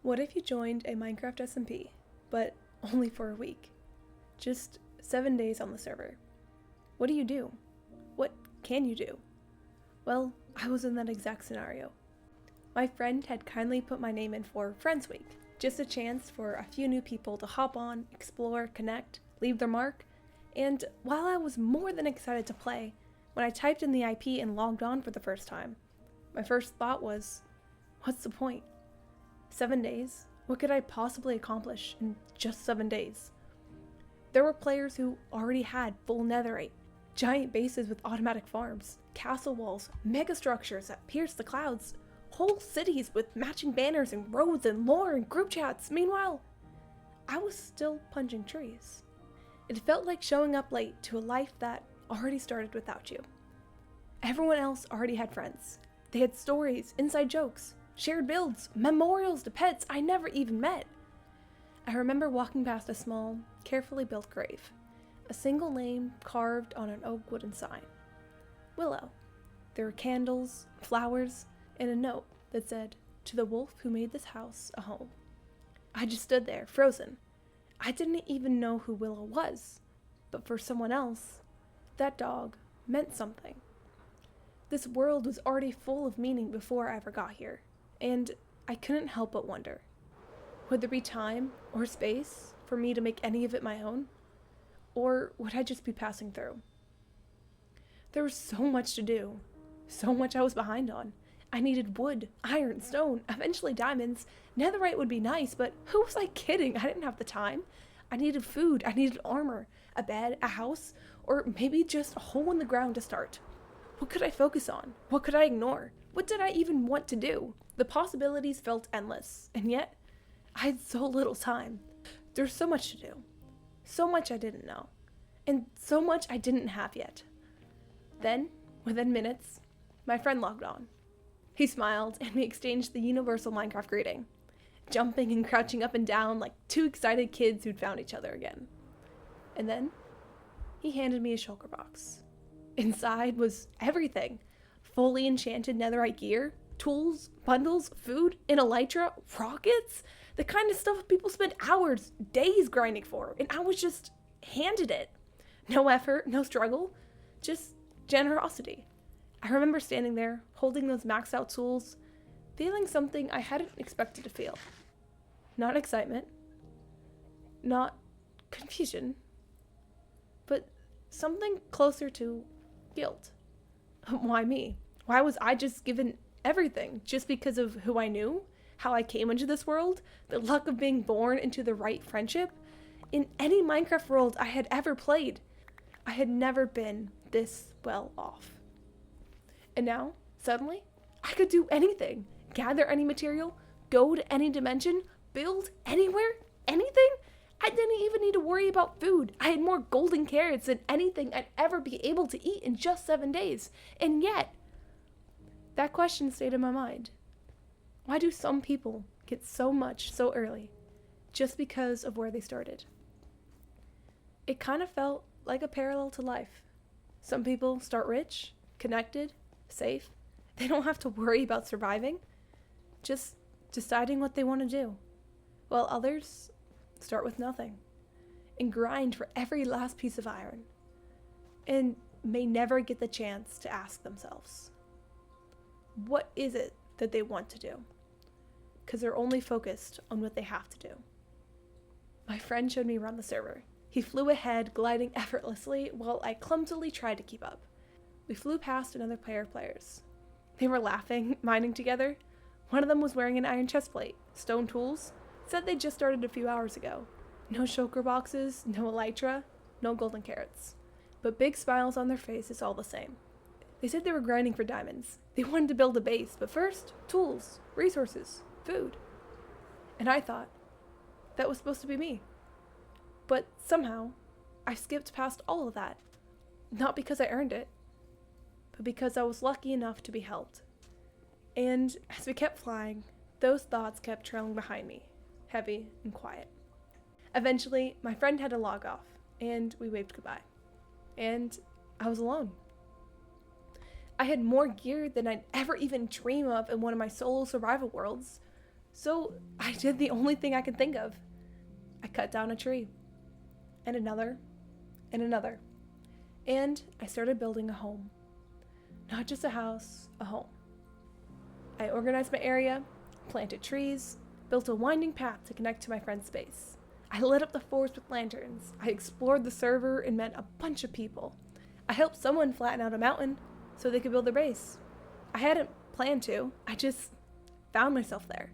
What if you joined a Minecraft SMP, but only for a week? Just 7 days on the server. What do you do? What can you do? Well, I was in that exact scenario. My friend had kindly put my name in for Friends Week, just a chance for a few new people to hop on, explore, connect, leave their mark, and while I was more than excited to play, when I typed in the IP and logged on for the first time, my first thought was, what's the point? 7 days? What could I possibly accomplish in just 7 days? There were players who already had full netherite, giant bases with automatic farms, castle walls, mega structures that pierced the clouds, whole cities with matching banners and roads and lore and group chats. Meanwhile, I was still punching trees. It felt like showing up late to a life that already started without you. Everyone else already had friends. They had stories, inside jokes, shared builds, memorials to pets I never even met. I remember walking past a small, carefully built grave, a single name carved on an oak wooden sign. Willow. There were candles, flowers, and a note that said, "To the wolf who made this house a home." I just stood there, frozen. I didn't even know who Willow was, but for someone else, that dog meant something. This world was already full of meaning before I ever got here, and I couldn't help but wonder, would there be time or space for me to make any of it my own? Or would I just be passing through? There was so much to do, so much I was behind on. I needed wood, iron, stone, eventually diamonds. Netherite would be nice, but who was I kidding? I didn't have the time. I needed food, I needed armor, a bed, a house, or maybe just a hole in the ground to start. What could I focus on? What could I ignore? What did I even want to do? The possibilities felt endless, and yet I had so little time. There's so much to do, so much I didn't know, and so much I didn't have yet. Then, within minutes, my friend logged on. He smiled, and we exchanged the universal Minecraft greeting, jumping and crouching up and down like two excited kids who'd found each other again. And then, he handed me a shulker box. Inside was everything. Fully enchanted netherite gear, tools, bundles, food, an elytra, rockets, the kind of stuff people spend hours, days grinding for, and I was just handed it. No effort, no struggle, just generosity. I remember standing there, holding those maxed out tools, feeling something I hadn't expected to feel. Not excitement, not confusion, but something closer to guilt. Why me? Why was I just given everything just because of who I knew, how I came into this world, the luck of being born into the right friendship? In any Minecraft world I had ever played, I had never been this well off. And now, suddenly, I could do anything, gather any material, go to any dimension, build anywhere, anything. I didn't even need to worry about food. I had more golden carrots than anything I'd ever be able to eat in just 7 days. And yet, that question stayed in my mind. Why do some people get so much so early just because of where they started? It kind of felt like a parallel to life. Some people start rich, connected, safe. They don't have to worry about surviving, just deciding what they want to do. While others start with nothing and grind for every last piece of iron and may never get the chance to ask themselves, what is it that they want to do? Because they're only focused on what they have to do. My friend showed me around the server. He flew ahead, gliding effortlessly, while I clumsily tried to keep up. We flew past another players. They were laughing, mining together. One of them was wearing an iron chest plate, stone tools, said they just started a few hours ago. No shulker boxes, no elytra, no golden carrots. But big smiles on their faces all the same. They said they were grinding for diamonds. They wanted to build a base, but first, tools, resources, food. And I thought, that was supposed to be me. But somehow, I skipped past all of that. Not because I earned it, but because I was lucky enough to be helped. And as we kept flying, those thoughts kept trailing behind me, heavy and quiet. Eventually, my friend had to log off, and we waved goodbye. And I was alone. I had more gear than I'd ever even dream of in one of my solo survival worlds, So I did the only thing I could think of. I cut down a tree, and another, and another. And I started building a home. Not just a house, a home. I organized my area, planted trees, built a winding path to connect to my friend's space. I lit up the forest with lanterns. I explored the server and met a bunch of people. I helped someone flatten out a mountain so they could build their base. I hadn't planned to. I just found myself there,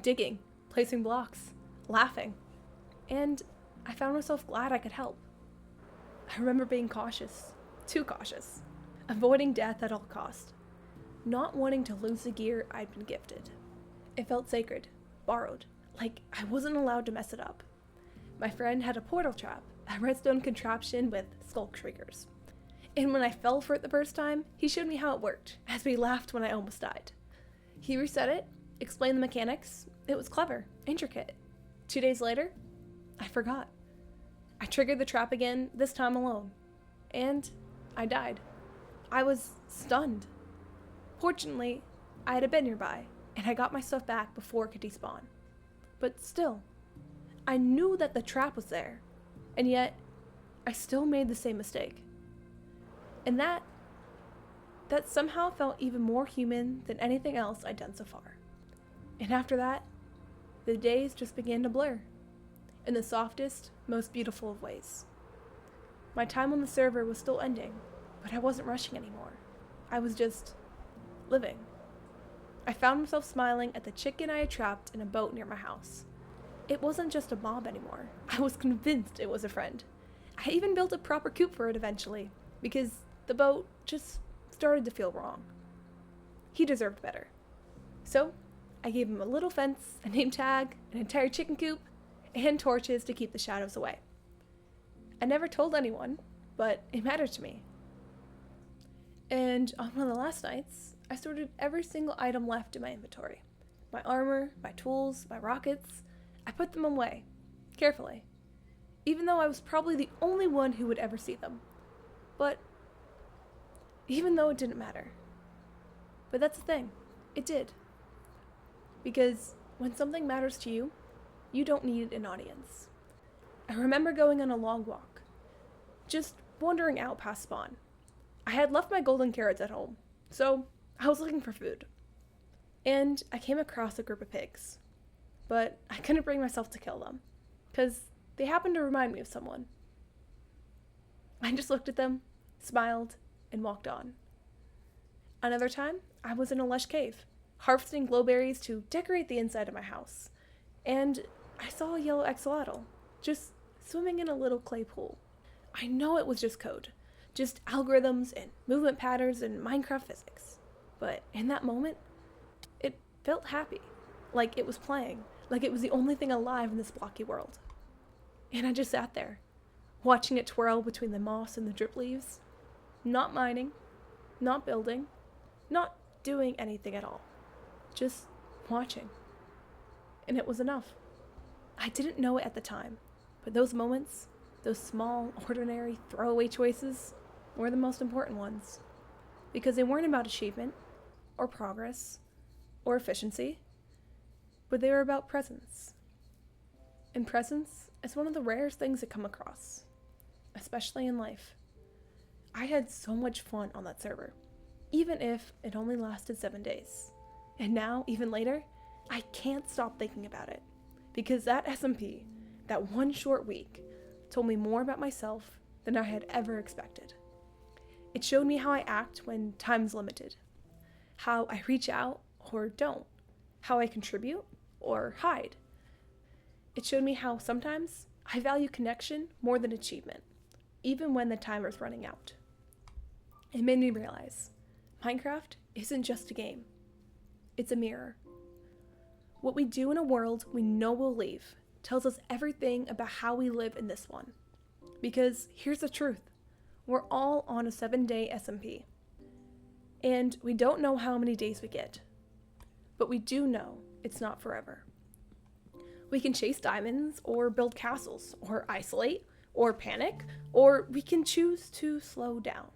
digging, placing blocks, laughing. And I found myself glad I could help. I remember being cautious, too cautious, avoiding death at all cost, not wanting to lose the gear I'd been gifted. It felt sacred, borrowed, like I wasn't allowed to mess it up. My friend had a portal trap, a redstone contraption with skulk triggers. And when I fell for it the first time, he showed me how it worked, as we laughed when I almost died. He reset it, explained the mechanics. It was clever, intricate. 2 days later, I forgot. I triggered the trap again, this time alone. And I died. I was stunned. Fortunately, I had a bed nearby, and I got my stuff back before it could despawn. But still, I knew that the trap was there, and yet I still made the same mistake. And that somehow felt even more human than anything else I'd done so far. And after that, the days just began to blur, in the softest, most beautiful of ways. My time on the server was still ending, but I wasn't rushing anymore. I was just living. I found myself smiling at the chicken I had trapped in a boat near my house. It wasn't just a mob anymore. I was convinced it was a friend. I even built a proper coop for it eventually, because the boat just started to feel wrong. He deserved better. So, I gave him a little fence, a name tag, an entire chicken coop, and torches to keep the shadows away. I never told anyone, but it mattered to me. And on one of the last nights, I sorted every single item left in my inventory. My armor, my tools, my rockets. I put them away, carefully, even though I was probably the only one who would ever see them. But even though it didn't matter. But that's the thing, it did. Because when something matters to you, you don't need an audience. I remember going on a long walk, just wandering out past spawn. I had left my golden carrots at home, so I was looking for food. And I came across a group of pigs, but I couldn't bring myself to kill them, because they happened to remind me of someone. I just looked at them, smiled, and walked on. Another time, I was in a lush cave, harvesting glowberries to decorate the inside of my house, and I saw a yellow axolotl, just swimming in a little clay pool. I know it was just code, just algorithms and movement patterns and Minecraft physics, but in that moment, it felt happy, like it was playing, like it was the only thing alive in this blocky world. And I just sat there, watching it twirl between the moss and the drip leaves, not mining, not building, not doing anything at all, just watching. And it was enough. I didn't know it at the time, but those moments, those small, ordinary, throwaway choices, were the most important ones. Because they weren't about achievement, or progress, or efficiency, but they were about presence. And presence is one of the rarest things to come across, especially in life. I had so much fun on that server, even if it only lasted 7 days. And now, even later, I can't stop thinking about it, because that SMP, that one short week, told me more about myself than I had ever expected. It showed me how I act when time's limited, how I reach out or don't, how I contribute or hide. It showed me how sometimes I value connection more than achievement, even when the timer's running out. It made me realize Minecraft isn't just a game. It's a mirror. What we do in a world we know will leave tells us everything about how we live in this one. Because here's the truth. We're all on a 7-day SMP. And we don't know how many days we get. But we do know it's not forever. We can chase diamonds, or build castles, or isolate, or panic, or we can choose to slow down.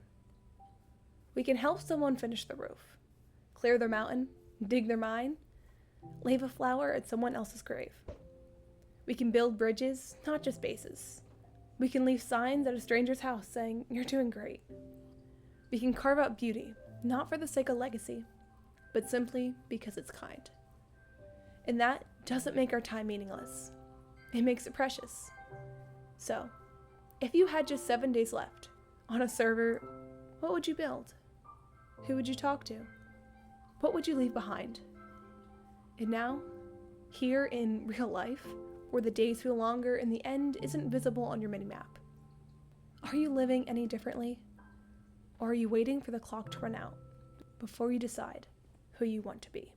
We can help someone finish the roof, clear their mountain, dig their mine, leave a flower at someone else's grave. We can build bridges, not just bases. We can leave signs at a stranger's house saying, "You're doing great." We can carve out beauty, not for the sake of legacy, but simply because it's kind. And that doesn't make our time meaningless. It makes it precious. So, if you had just 7 days left on a server, what would you build? Who would you talk to? What would you leave behind? And now, here in real life, where the days feel longer and the end isn't visible on your minimap, are you living any differently? Or are you waiting for the clock to run out before you decide who you want to be?